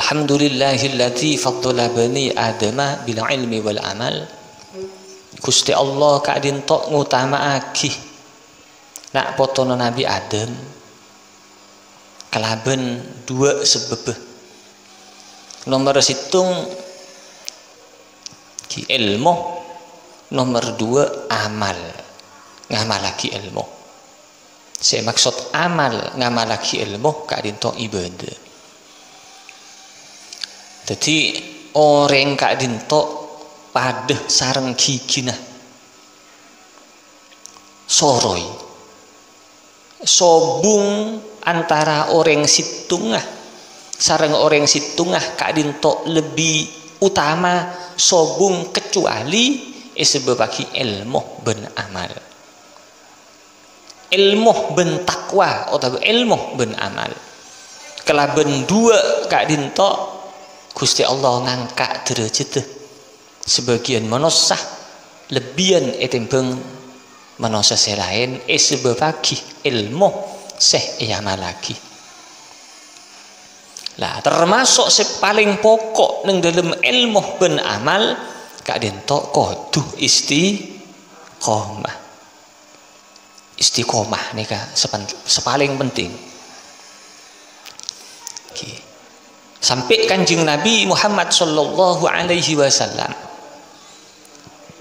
Alhamdulillahilladzi faddala bani adama bil ilmi wal amal. Gusti Allah kadin tok ngutamaake nak potono Nabi Adam kelaben dua sebab. Nomor situng ki ilmu, nomor dua amal, ngamalaki ilmu. Saya maksud amal ngamalaki ilmu kadin tok ibadah. Jadi orang kadin tok pada sareng gigina soroi sobung antara orang situngah sareng orang situngah kadin tok lebih utama sobung kecuali sebab bagi ilmu ben amal, ilmu ben takwa atau ilmu ben amal. Kelaben dua kadin tok Gusti Allah ngangkat derajat sebagian manusia lebihan etimbang manusia selain sebab bagi ilmu seh amal lagi. Lah termasuk paling pokok nang dalam ilmu ben amal kadin tok kudu istiqomah. Istiqomah nika sepaling penting. Okay. Sampai Kanjeng Nabi Muhammad sallallahu alaihi wasallam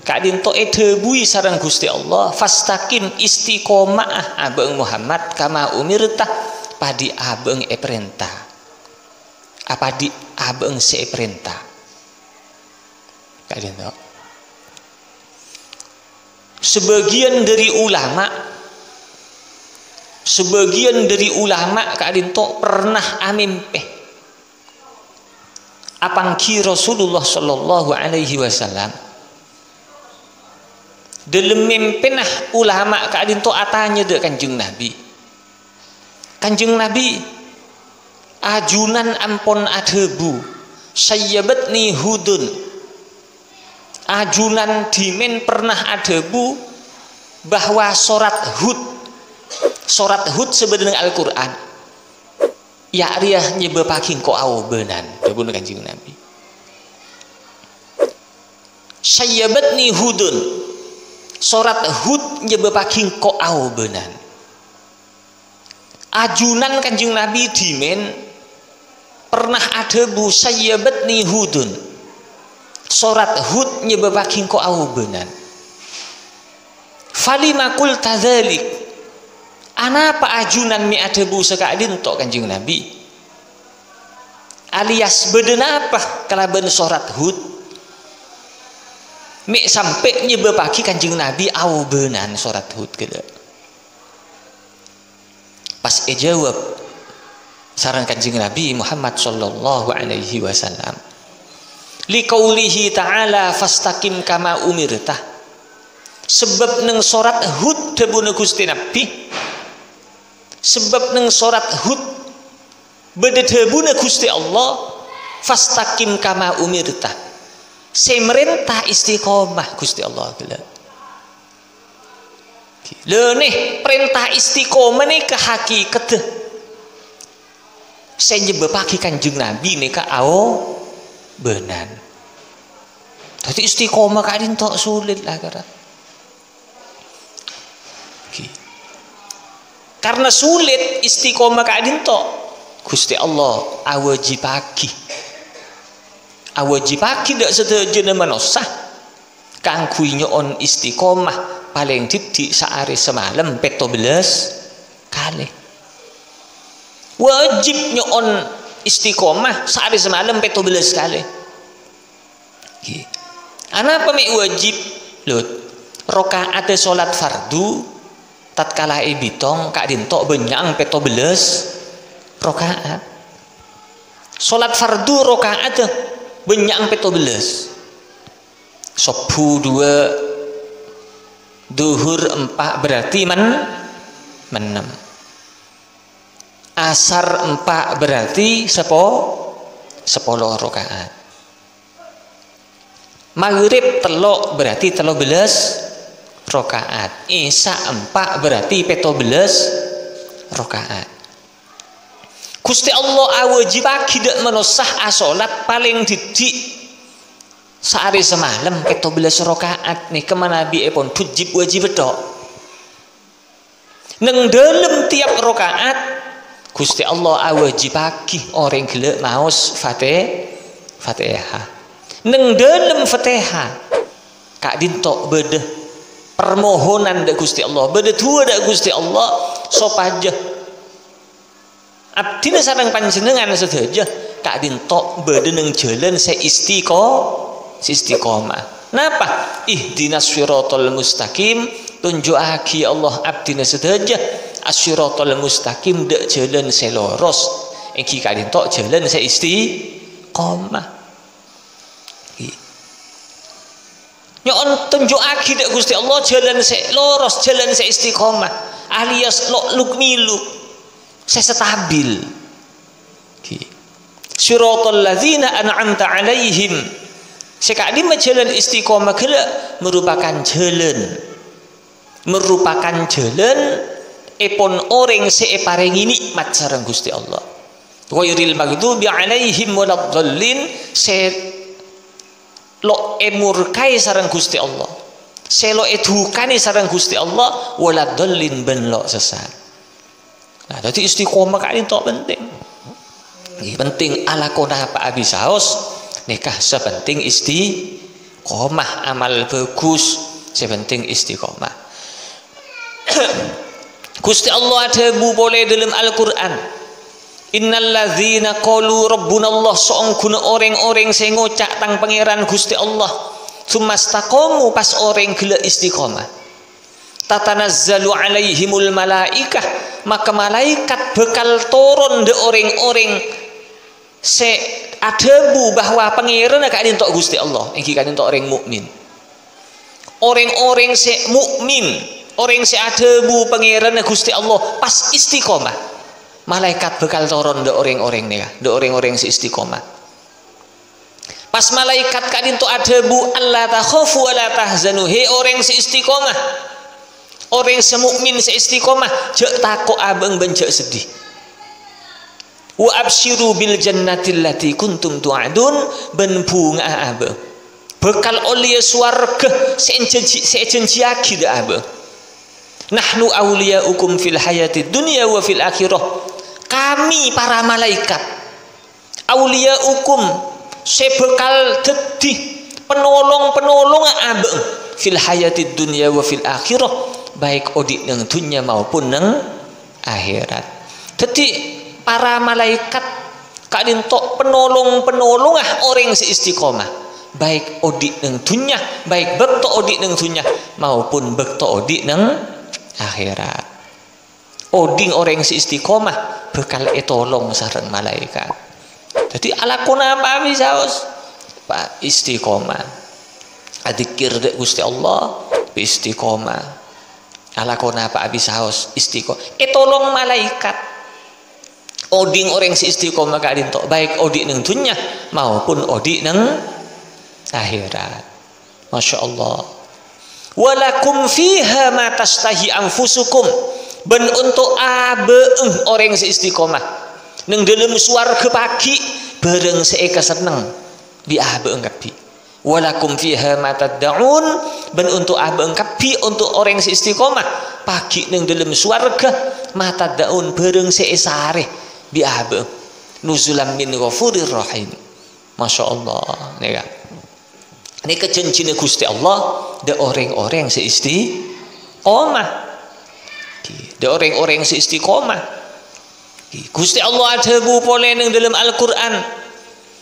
kadin tok edebui sareng Gusti Allah fastaqim istiqomah abeng Muhammad kama umirtah padi abeng perintah apa di abeng se perintah kadin tok. Sebagian dari ulama kadin tok pernah amimpe apangki Rasulullah sallallahu alaihi wasallam dalam mimpenah ulama kadin to atanya de Kanjeng Nabi. Kanjeng Nabi ajunan ampon adebu sayyabatni hudun. Ajunan dimen pernah adebu bahwa surat Hud sebenarnya Al-Qur'an ya riah nyebepaking ko awebenan debun Kanjeng Nabi. Sayyabatni hudun surat Hud nyebepaking ko awebenan. Ajunan Kanjeng Nabi dimen pernah ada bu sayyabatni hudun surat Hud nyebepaking ko awebenan. Falima qulta dzalik. Anapa ajunan mi adebu sekadin tok Kanjeng Nabi alias beden apa kalaban surat Hud mi sampai nyebepaki Kanjeng Nabi awebenan surat Hud gitu. Pas jawab sareng Kanjeng Nabi Muhammad sallallahu alaihi wasallam liqaulihi ta'ala fastaqim kama umirtah sebab nang surat Hud debune Gusti Nabi sebab nang surat Hud bededebuna Gusti Allah fastaqim kama umirta semerintah istiqomah Gusti Allah gila. Lho nih perintah istiqomah nih ke hakikat saya nyebepaki Kanjeng Nabi nih ke benan. Tapi istiqomah kadin tok sulit lah karena sulit istiqomah kadin tok Gusti Allah awajibaki dak sedejana manusia kanggo nyoon istiqomah paling didik saare semalam 17 kali. Wajib nyoon istiqomah saare semalam 17 kali. Ana apa mek wajib? Lho, rakaat salat fardu tatkala bitong kak dintok benyang 17 rakaat. Salat fardu rakaat benyang 17. Subuh 2, duhur 4 berarti menem. Asar 4 berarti 10 rakaat. Maghrib telok berarti 13 rakaat. Isya 4 berarti 17 rakaat. Gusti Allah awajibake dak menosah salat paling didik sehari semalam kita 12 rakaat nih kemana Nabi pun wajib tok. Neng dalam tiap rakaat Gusti Allah awajibake orang gelek maos Fatihah. Neng dalam Fatihah kak dintok beda permohonan dak Gusti Allah, beda tua dak Gusti Allah sopaja abdina sareng panjenengan sedaja kak dintok beda neng jalan istiqomah. Napa? Ihdinas siratal mustaqim, tunjukake Allah abdina sedaja as-siratal mustaqim dak jalan seloros. Iki kak dintok jalan istiqomah. Nyon tunjukake dak Gusti Allah jalan seloros, jalan istiqomah. Alias luk milu stabil. Siratal ladzina an'amta alaihim. Sekali jalan istiqomah merupakan jalan epon orang separingi nikmat sareng Gusti Allah. Ghairil maghdubi alaihim waladdallin lo emurkai sareng Gusti Allah. Selo edukani sareng Gusti Allah waladdallin ben lo sesat. Nah, dadi istiqomah kali itu penting. Penting ala kona apa abi saos nikah sepenting istiqomah, amal bagus sepenting istiqomah. Gusti Allah ada boleh dalam Al-Qur'an. Innal ladzina qalu rabbuna Allah seongkuna orang-orang sing ngocak tang pangeran Gusti Allah. Tsumastaqamu pas orang gila istiqomah. Tatanazzalu alaihimul malaikah, maka malaikat bakal turun de orang-orang se adebu bahwa pangeran gak dintok Gusti Allah. Iki kan dintok orang mukmin. Orang-orang se mukmin, orang se adebu pangeran Gusti Allah pas istiqomah. Malaikat bakal turun de orang-orang nih, de orang-orang se istiqomah. Pas malaikat kak dintok adebu alla takhafu wa la tahzanu. He orang se istiqomah. Orang se mukmin se istiqomah, jek takok abeng ben jek sedih. Wa absyiru bil jannati allati kuntum tu'adun, ben bunga abeng bekal oleh swarga sejanjiake dak abeng. Nahnu awliyaukum fil hayati dunya wa fil akhirah. Kami para malaikat awliyaukum sebekal dadi penolong-penolong abeng fil hayati dunya wa fil akhirah, baik odik nang dunya maupun nang akhirat. Dadi para malaikat kadintok penolong-penolong orang seistiqomah, baik odik nang dunya, baik bekto odik nang dunya maupun bekto odik nang akhirat. Oding orang seistiqomah bekal etolong sareng malaikat. Jadi ala kuna apa bisaos Pak istiqomah. Adzikir dek Gusti Allah istiqomah. Ala kuna apa bisaos istiqomah. Etolong malaikat. Oding orang si istiqomah kadin tok baik odik nang dunya maupun odik nang akhirat. Masya Allah. Walakum fiha ma tastahi anfusukum. Ben untuk abeeng orang si istiqomah nang dalam swarga pagi bareng seeka seneng di abeeng kapi. Walakum fiha ma tad'un, ben untuk abeeng kapi untuk orang si istiqomah pagi nang dalam swarga mata daun bareng seesare bi abeeng nuzulam min ghafurir rahim. Masya Allah nih. Ini kejanjian Gusti Allah de orang-orang si istiqomah. De orang-orang si istiqomah. Gusti Allah ada boleh nang dalam Al-Qur'an.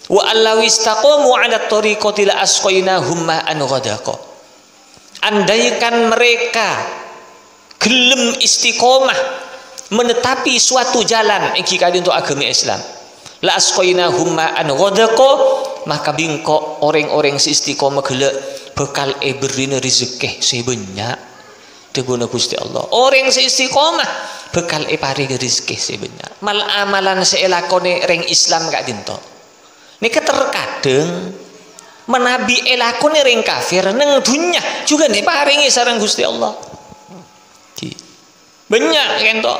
Wa allaw istaqamu 'ala tariqati la asqainahum ma'an ghadaqa. Andaikan mereka gelem istiqomah menetapi suatu jalan iki kali untuk agama Islam. La asqainahum ma'an ghadaqa, maka bingko orang-orang si istiqomah gelek bekal berina rezeki sebanyak. Teguna Gusti Allah. Orang seistiqomah bekal pari rezeki sebenarnya. Mal amalan seelakone reng Islam gak dinto. Nika terkadang menabi elakone reng kafir neng dunya juga nih paringi sareng Gusti Allah. Banyak kento.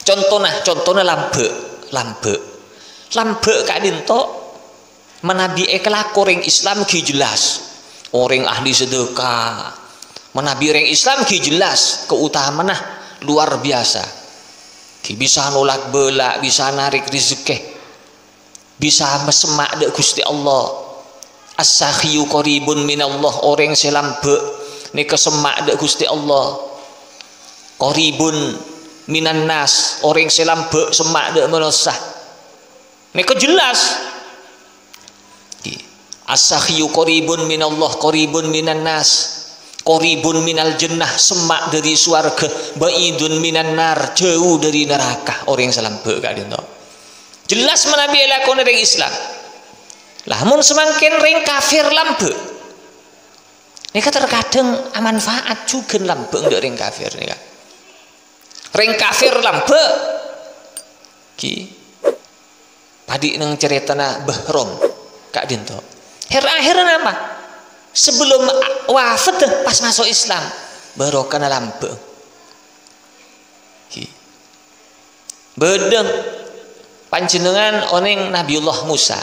contohnya lambek Kak Dinto menabi kelakon orang Islam ki jelas orang ahli sedekah menabi orang Islam ki jelas keutamaan luar biasa ki bisa nolak belak bisa narik rezeki bisa mesemak dek Gusti Allah as-sakhiyu qaribun minallah orang selambek ni kesemak dek Gusti Allah qaribun minan nas orang selambek semak dek manusia ni kejelas as-sakhiyu qaribun minallah qaribun minan nas qaribun minal jannah semak dari surga baidun minan nar jauh dari neraka orang selambek Kak Dinto jelas menabi lakon orang Islam lah mun semakin ring kafir lambek ini kan terkadang manfaat juga lambek untuk ring kafir nih kan ring kafir lambek ki padi nang ceritana Bahrom Kak Dinto akhirnya apa sebelum wafat pas masuk Islam baru kena lambek bedeng panjenengan oneng Nabiullah Musa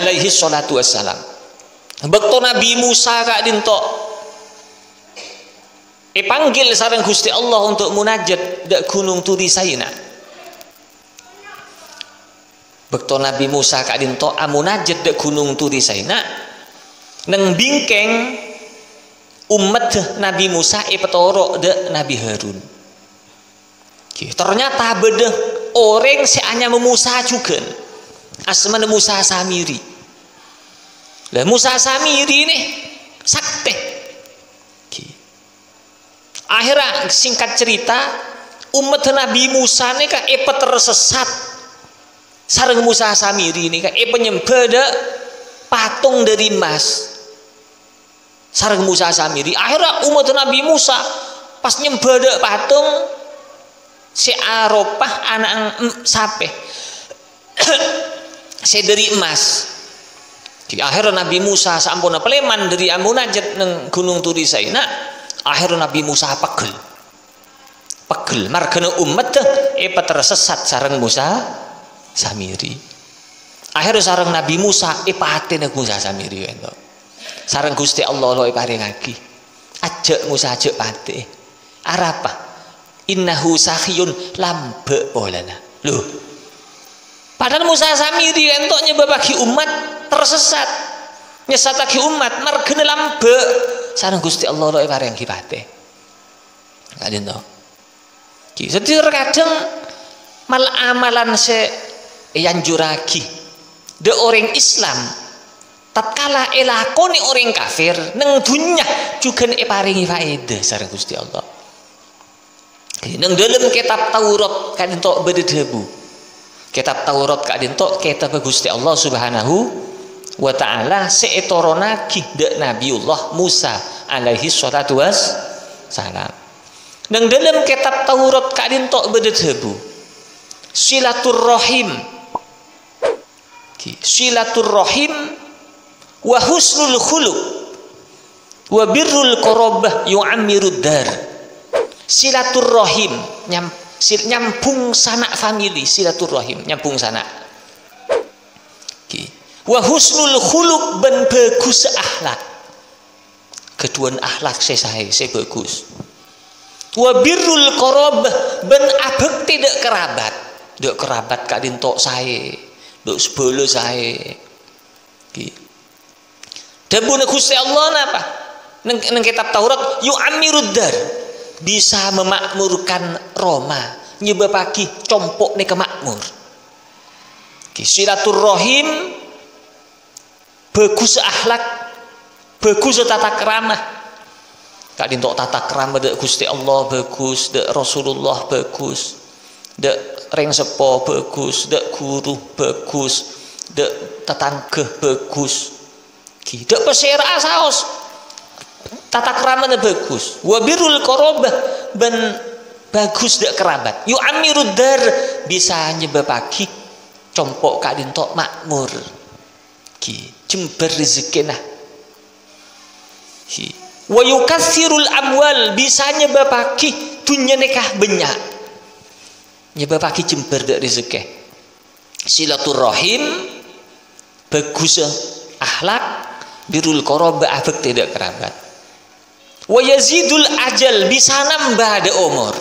alaihi salatu wassalam bekto Nabi Musa Kak Dinto panggil sareng Gusti Allah untuk munajat dak gunung Turi Saina bekto Nabi Musa Kak Dinto amunajat dek gunung Turi Saina neng bingkeng umat Nabi Musa petoro dek Nabi Harun ternyata beda orang seanya Musa juga asmana Musa Samiri lah Musa Samiri nih sakte akhirnya singkat cerita umat Nabi Musa nih kak tersesat sareng Musa Samiri ini kan penyembah patung dari emas sareng Musa Samiri akhirnya umat Nabi Musa pas nyembah patung si Arafah anak sape si dari emas di akhirnya Nabi Musa sampun peleman dari amunajat neng gunung Turi Saina akhirnya Nabi Musa pegel margana umat tersesat sareng Musa Samiri akhirnya sareng Nabi Musa pate nek Musa Samiri ento sareng Gusti Allah lo paringake ajak Musa ajak pate arapa innahu sakhiyun lambek polana lho padahal Musa Samiri ento nyebabake umat tersesat nyesatake umat margane lambek sareng Gusti Allah lo paringake pate gak ento ki sedher kadang mal amalan se yang juragi de orang Islam tatkala elakoni orang kafir neng dunya juga paringi faedah sareng Gusti Allah neng dalam kitab Taurat Kak Dinto berdebu kitab Taurat Kak Dinto kitab Gusti Allah Subhanahu wa ta'ala seetoronaki de Nabiullah Musa alaihi salatu wassalam neng dalam kitab Taurat Kak Dinto berdebu silaturrahim wa husnul khuluq wa birrul qarabah yu'ammirud dar silaturrahim nyambung sanak famili silaturrahim nyambung sanak wa husnul khuluq ben bagus akhlak keduan akhlak saya bagus wa birrul qarabah ben abekti dek kerabat Kak Dinto saya duk sebolo saya dabune Gusti Allah napa neng kitab Taurat yu'ammirud dar bisa memakmurkan Roma nyebabake compok nih kemakmur silaturrahim bagus akhlak bagus tata keramah Kak Dinto tata keramah dek Gusti Allah bagus dek Rasulullah bagus dek reng sepo bagus dek guru bagus dek tetangga bagus dek pesera saos tata keramanya bagus wabirul qarabah ben bagus dek kerabat yu'ammirud dar bisa nyebabake compok Kak Dinto makmur jember rezeki nah wa yukatsirul amwal bisa nyebabake dunya nikah banyak nyebabake jember dak rezeki. Silaturahim bagus akhlak, birrul qarabah bakti dak kerabat. Wa yazidul ajal, bisa nambah ada umur.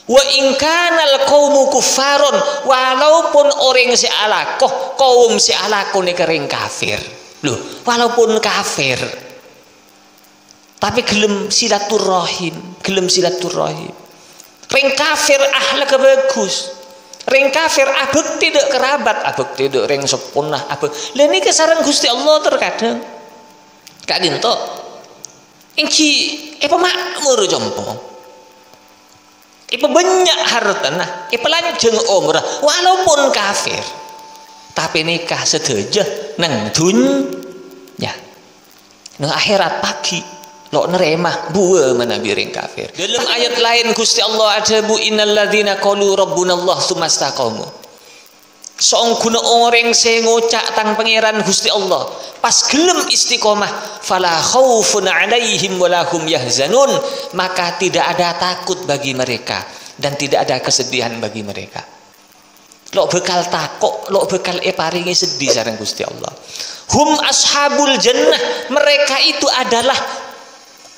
Wa in kanal qaumu kuffaron, walaupun orang si alakoh kaum si alakoh ni kering kafir. Loh, walaupun kafir tapi gelem silaturahim, gelem silaturahim. Ring kafir akhlak bagus. Ring kafir abek tidak kerabat, abek tidak ring sepunah abek. Lah niki sareng Gusti Allah terkadang. Kak Dinto ingki pemakmur jompo. Banyak hartana, lanjeng umrah walaupun kafir. Tapi nikah sedaja nang dunya. Nang akhirat pagi lo neremah buah menabi ring kafir. Dalam ayat lain Gusti Allah ada bu innal ladzina qalu rabbunallah tsumastaqamu. Seongguna orang saya ngocak tang pangeran Gusti Allah pas gelem istiqomah fala khaufun alaihim walahum yahzanun, maka tidak ada takut bagi mereka dan tidak ada kesedihan bagi mereka. Lo bekal takok, lo bekal paringi sedih sareng Gusti Allah. Hum ashabul jannah, mereka itu adalah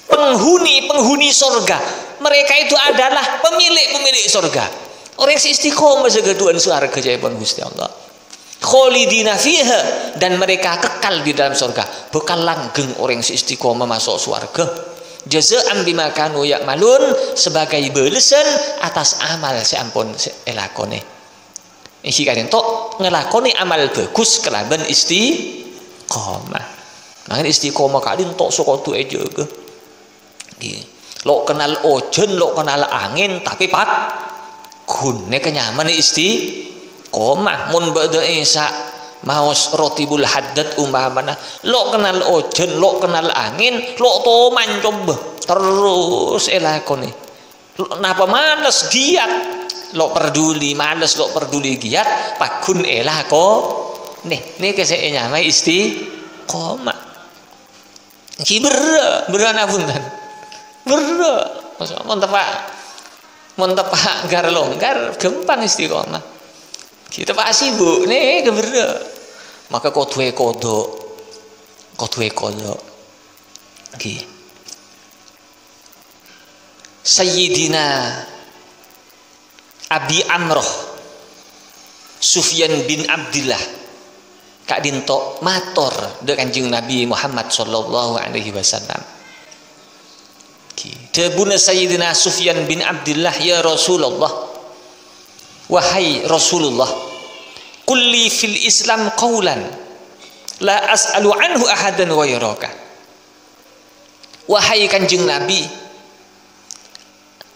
penghuni surga. Mereka itu adalah pemilik surga. Orang yang istiqomah segaduan surga jawaban Gusti Allah. Khalidina fiha, dan mereka kekal di dalam surga. Bekal langgeng orang yang istiqomah masuk surga. Jazaan bima kanu ya'malun, sebagai balasan atas amal seampun elakone. Iki kan tok ngelakoni amal bagus kelaban istiqomah. Makanya istiqomah kadin tok saka tuwe juga. Lo kenal ojen, lo kenal angin, tapi pak gune kenyaman istiqomah. Mun ba'da isa maos rotibul haddad umpamana, lo kenal ojen, lo kenal angin, lo toman coba terus elakoni. Napa malas giat, lo peduli malas, lo peduli giat, pakun elako. Nih kesek nyamai istiqomah. Ki berana punten. Mun tepak gar longgar gampang istiqomah. Kita pak sibuk nih gebera. Maka kodwe kodok. Ki. Sayyidina Abi Amroh Sufyan bin Abdillah Kak Dinto mator dengan Kanjeng Nabi Muhammad sallallahu alaihi wasallam. Debuna Sayyidina Sufyan bin Abdillah, ya Rasulullah, wahai Rasulullah, kulli fil Islam qawlan la as'alu anhu ahadan ghairaka. Wahai Kanjeng Nabi,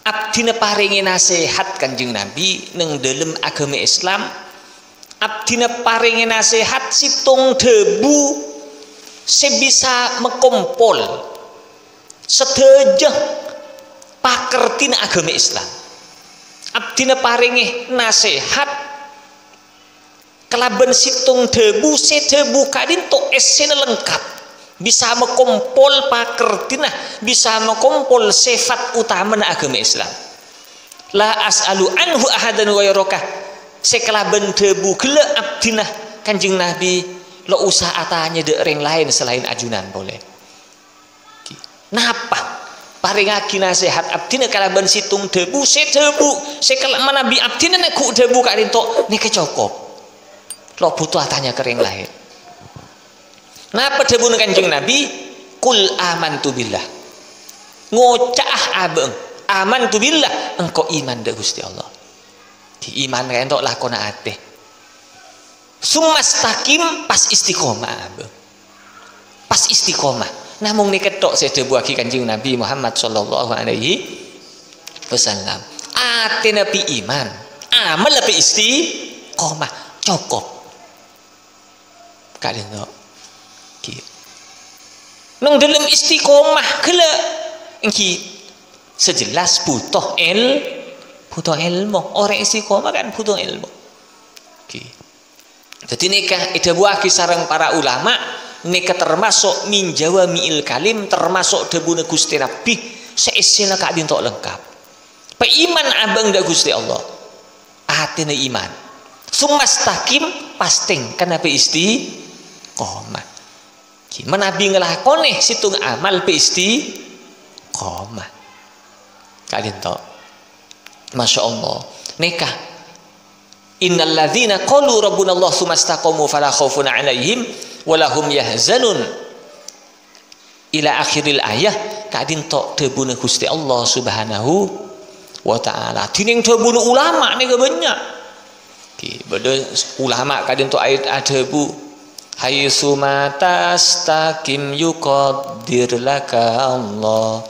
abdina paringi nasihat Kanjeng Nabi neng dalam agama Islam. Abdina paringi nasihat situng debu sebisa mengkumpul sedejah pakertina agama Islam. Abdina paringi nasihat kelaban situng debu sedebu kadin to esena lengkap, bisa mengkumpul pakertina, bisa mengkumpul sifat utama agama Islam. La as'alu anhu ahadan ghairaka, sekelaban debu gele abdina Kanjeng Nabi lo usah atanya de ring lain selain ajunan boleh. Napa paringaki nasihat abdina kalaban situng debu sedebu sekelaban Nabi abdina nek ku debu kak rintok nek cukup lo butuh atanya ke ring lain. Napa debu Kanjeng Nabi kul amantu billah, ngocah abeng amantu billah, engkau iman de Gusti Allah. Di iman kaya untuk lakona ate sumastakim pas istiqomah abeng, pas istiqomah. Namun ini ketok saya debuaki Kanjeng Nabi Muhammad sallallahu alaihi wasallam. Ate nabi iman, amal lebih istiqomah cukup. Kalian tahu? Nang dalam istiqomah gela engki sejelas butuh ilmu. Orang istiqomah kan butuh ilmu. Jadi nikah debuaki sareng para ulama. Nika termasuk min jawami'il kalim, termasuk debune Gusti Nabi seisina kak dintok lengkap. Peiman abang da Gusti Allah. atine iman. Sumastaqim pasting kenapa istiqomah. Ki menabi ngelakone situng amal pe istiqomah. Kadin to. Masya Allah. Nikah. Innal ladzina qalu rabbuna Allah sumastaqamu fala khaufun 'alaihim walahum yahzanun. Ila akhiril ayah kadin to tebuna Gusti Allah Subhanahu wa taala. Tining tebuna ulama ni banyak. Ki beda ulama kadin to ayat adebu haitsu matastaqim yuqaddir laka Allah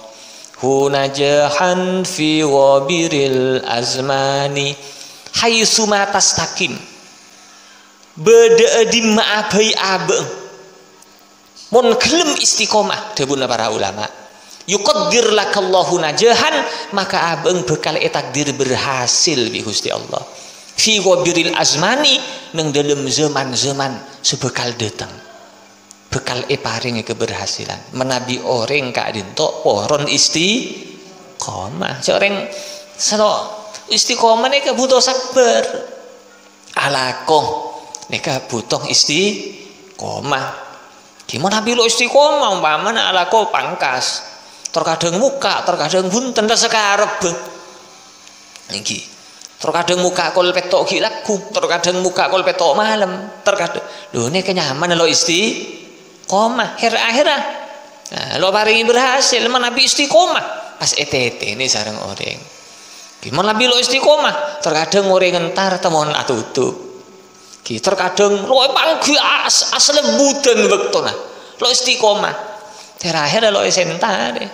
hunajahan fi wabiril azmani haitsu matastaqim beda di ma'abai abeng mun kelem istiqomah debuna para ulama yuqaddir lakallahu najahan maka abeng bekal takdir berhasil bi Gusti Allah fi wabiril azmani nang dalam zaman-zaman sebekal datang bekal paring keberhasilan menabi orang kak dinto poron istiqomah seorang selo istiqomah nek butuh sabar alakoh nek butuh istiqomah gimana bilo istiqomah umpamana alakoh pangkas terkadang muka terkadang bunten sekarep iki terkadang muka kol petok gilaku terkadang muka kol petok malam terkadang lho ini kenyaman lo istiqomah akhirah nah, lo paringi berhasil menabi istiqomah pas etete ini sarang orang gimana nabi lo istiqomah terkadang orang ngentar temuan atutup terkadang lo panggi asal budan bektona lo istiqomah terakhir lo sentar deh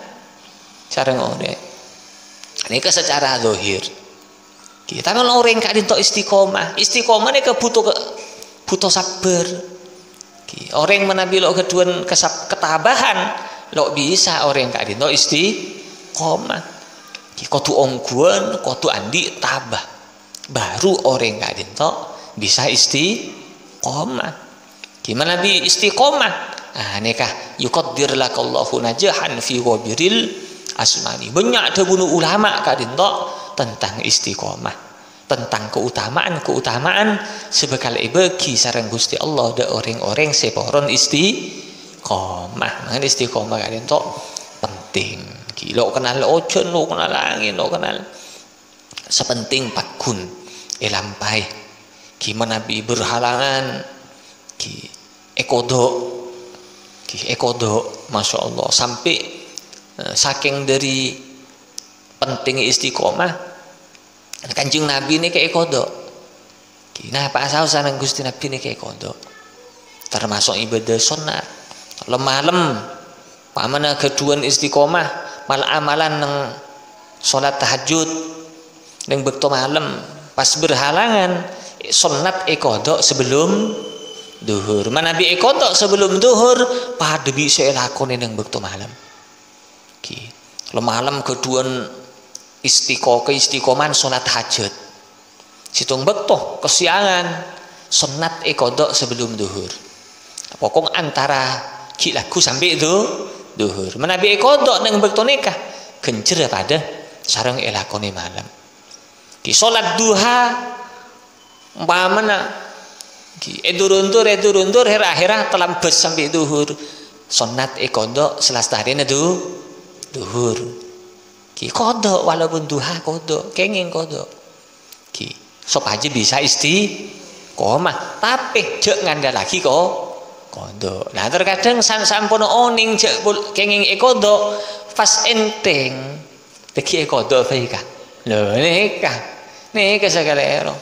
sarang orang ini ke secara zahir kita kan orang kak dinto istiqomah ini butuh sabar orang menabi lo keduan ketabahan lo bisa orang kak dinto istiqomah kudu ongguan kudu andi tabah baru orang kak dinto bisa istiqomah gimana nabi istiqomah nikah yuqaddir lakallahu najahan fi wabiril asmani banyak ada bunuh ulama kak dinto tentang istiqomah tentang keutamaan sebekal bagi sareng Gusti Allah ada orang-orang seporon istiqomah mangan istiqomah kalian tok penting lo kenal ojen lo kenal angin lo kenal sepenting pakun elampai gimana nabi berhalangan ekodo masya Allah sampai saking dari penting istiqomah Kanjeng Nabi ini kayak kodok. Nah pak asal sareng Gusti Nabi ini kayak kodok. Termasuk ibadah sunat. Malam pamana keduan istiqomah mal amalan neng sholat tahajud neng bekto malam pas berhalangan sunat kodok sebelum duhur. Mana Nabi kodok sebelum duhur pada bisa lakoni neng bekto malam. Malam keduan istiqoman sholat hajat situng bektoh kesiangan sunat kodok sebelum duhur pokok antara kilaku sampai itu duhur menabi kodok neng bektoh nikah genjer pada sarang elakoni malam ki sholat duha umpamana ki eduruntur akhirah telambes sampai duhur sunat kodok selastarinya duhur ki kodok walaupun duha kodok kenging kodok ki sop aja bisa istiqomah tapi jek ngandal lagi kodok nah terkadang sampun oning jek kenging kodok pas enteng teki kodok baik lho nikah segala ero